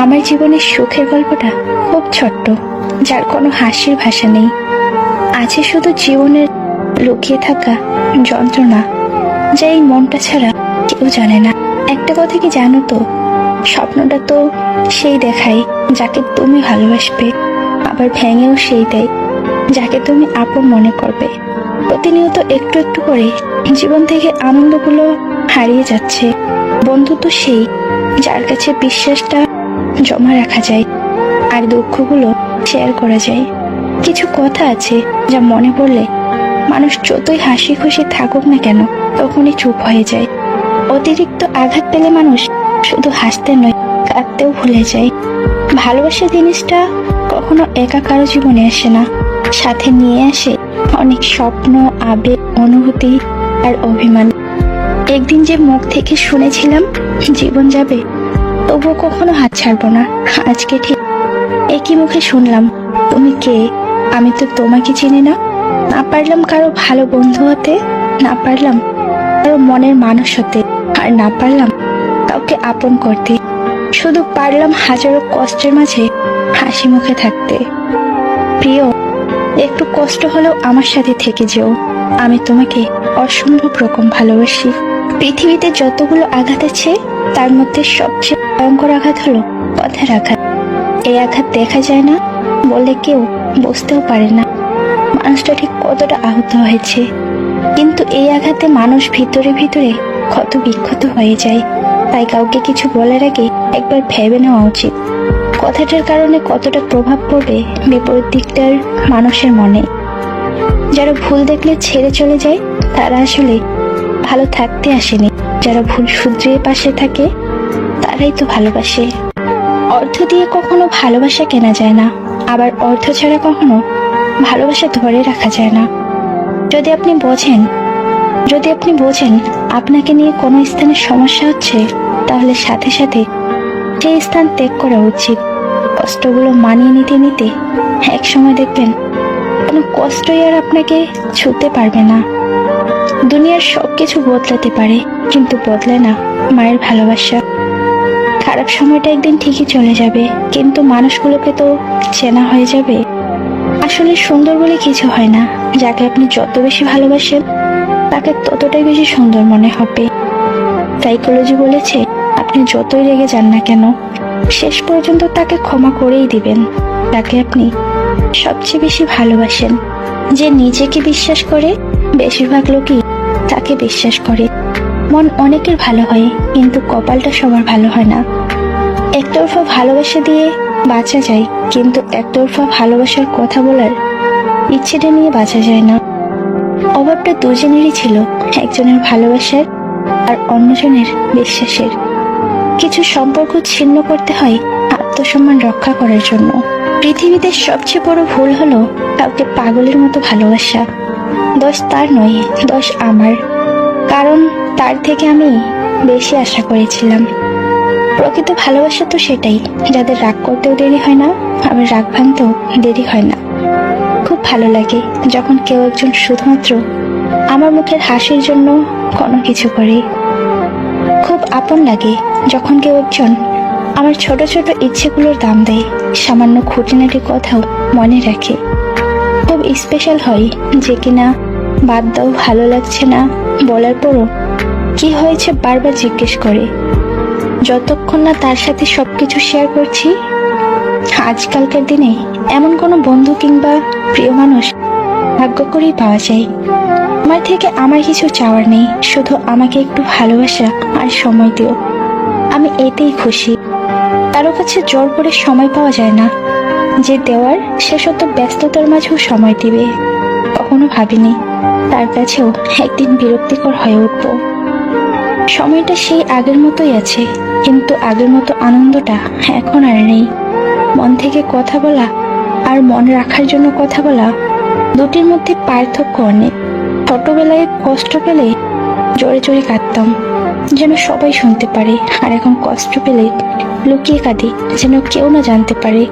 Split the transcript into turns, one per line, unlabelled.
আমার জীবনের সুখের গল্পটা খুব ছোট্ট, যার কোনো হাসির ভাষা নেই। আছে শুধু জীবনের লুকিয়ে থাকা যন্ত্রণা, যা এই মনটা ছাড়া কেউ জানে না। একটা কথা কি জানো তো, স্বপ্নটা তো সেই দেখায় যাকে তুমি ভালোবাসবে, আবার ভেঙেও সেই দেয় যাকে তুমি আপন মনে করবে। প্রতিনিয়ত একটু একটু করে জীবন থেকে আনন্দগুলো হারিয়ে যাচ্ছে। বন্ধু তো সেই যার কাছে বিশ্বাসটা জমা রাখা যায় আর দুঃখগুলো শেয়ার করা যায়। কিছু কথা আছে যা মনে পড়লে মানুষ যতই হাসি খুশি থাকুক না কেন তখনই চুপ হয়ে যায়। অতিরিক্ত আঘাত পেলে মানুষ শুধু হাসতে নয়, কাঁদতেও ভুলে যায়। ভালোবাসা জিনিসটা কখনো একা কারো জীবনে আসে না, সাথে নিয়ে আসে অনেক স্বপ্ন, আবেগ, অনুভূতি আর অভিমান। একদিন যে মুখ থেকে শুনেছিলাম জীবন যাবে, তবুও কখনো হাত ছাড়বো না, আজকে ঠিক একই মুখে শুনলাম তুমি কে, আমি তো তোমাকে চিনি না। না পারলাম কারো ভালো বন্ধু হতে, না পারলাম কারো মনের মানুষ হতে, আর না পারলাম কাউকে আপন করতে। শুধু পারলাম হাজারো কষ্টের মাঝে হাসি মুখে থাকতে। প্রিয়, একটু কষ্ট হলেও আমার সাথে থেকে যেও, আমি তোমাকে অসম্ভব রকম ভালোবাসি। পৃথিবীতে যতগুলো আঘাত আছে তার মধ্যে সবচেয়ে ভয়ঙ্কর আঘাত হলো কথার আঘাত। এই আঘাত দেখা যায় না বলে কেউ বুঝতেও পারে না মানুষটা ঠিক কতটা আহত হয়েছে, কিন্তু এই আঘাতে মানুষ ভিতরে ভিতরে ক্ষত বিক্ষত হয়ে যায়। তাই কাউকে কিছু বলার আগে একবার ভেবে নেওয়া উচিত কথাটার কারণে কতটা প্রভাব পড়বে বিপরীত দিকটার মানুষের মনে। যারা ভুল দেখলে ছেড়ে চলে যায় তারা আসলে ভালো থাকতে আসেনি, যারা ভুল শুধরিয়ে পাশে থাকে তারাই তো ভালোবাসে। অর্থ দিয়ে কখনো ভালোবাসা কেনা যায় না, আবার অর্থ ছাড়া কখনো ভালোবাসা ধরে রাখা যায় না। যদি আপনি বোঝেন আপনাকে নিয়ে কোনো স্থানে সমস্যা হচ্ছে, তাহলে সাথে সাথে সেই স্থান ত্যাগ করা উচিত। কষ্টগুলো মানিয়ে নিতে নিতে এক সময় দেখবেন কোনো কষ্টই আর আপনাকে ছুঁতে পারবে না। দুনিয়ার সবকিছু বদলাতে পারে, কিন্তু বদলে না মায়ের ভালোবাসা। খারাপ সময়টা একদিন ঠিকই চলে যাবে, কিন্তু মানুষগুলোকে তো চেনা হয়ে যাবে। আসলে সুন্দর বলে কিছু হয় না, যাকে আপনি যত বেশি ভালোবাসেন তাকে ততটাই বেশি সুন্দর মনে হবে। সাইকোলজি বলেছে আপনি যতই রেগে যান না কেন, শেষ পর্যন্ত তাকে ক্ষমা করেই দিবেন তাকে আপনি সবচেয়ে বেশি ভালোবাসেন। যে নিজেকে বিশ্বাস করে বেশিরভাগ লোকই তাকে বিশ্বাস করে। মন অনেকের ভালো হয়, কিন্তু কপালটা সবার ভালো হয় না। একতরফা ভালোবাসা দিয়ে বাঁচা যায়, কিন্তু একতরফা ভালোবাসার কথা বলার ইচ্ছেটা নিয়ে বাঁচা যায় না। অভাবটা দুজনেরই ছিল, একজনের ভালোবাসার আর অন্যজনের বিশ্বাসের। কিছু সম্পর্ক ছিন্ন করতে হয় আত্মসম্মান রক্ষা করার জন্য। পৃথিবীতে সবচেয়ে বড় ভুল হলো কাউকে পাগলের মতো ভালোবাসা। দোষ তার নয়, দোষ আমার, কারণ তার থেকে আমি বেশি আশা করেছিলাম। প্রকৃত ভালোবাসা তো সেটাই যাদের রাগ করতেও দেরি হয় না, আবার রাগ ভাঙতেও দেরি হয় না। খুব ভালো লাগে যখন কেউ একজন শুধুমাত্র আমার মুখের হাসির জন্য কোনো কিছু করে। খুব আপন লাগে যখন কেউ একজন আমার ছোট ছোট ইচ্ছেগুলোর দাম দেয়, সামান্য খুঁটিনাটি কথাও মনে রাখে। খুব স্পেশাল হয় যে কিনা বাদ দাও ভালো লাগছে না বলার পরও কি হয়েছে বারবার জিজ্ঞেস করে, যতক্ষণ না তার সাথে সবকিছু শেয়ার করছি। আজকালকার দিনে এমন কোনো বন্ধু কিংবা প্রিয় মানুষ ভাগ্য করেই পাওয়া যায়। আমার থেকে আমার কিছু চাওয়ার নেই, শুধু আমাকে একটু ভালোবাসা আর সময় দিও, আমি এতেই খুশি। কারো কাছে জোর করে সময় পাওয়া যায় না, যে দেওয়ার সে শত ব্যস্ততার মাঝেও সময় দিবে। কখনো ভাবিনি তার কাছেও একদিন বিরক্তিকর হয়ে উঠব। সময়টা সেই আগের মতোই আছে, কিন্তু আগের মতো আনন্দটা এখন আর নেই। মন থেকে কথা বলা আর মন রাখার জন্য কথা বলা, দুটির মধ্যে পার্থক্য অনেক। ছোটবেলায় কষ্ট পেলে জোরে জোরে কাঁদতাম যেন সবাই শুনতে পারে, আর এখন কষ্ট পেলে লুকিয়ে কাঁদি যেন কেউ না জানতে পারে।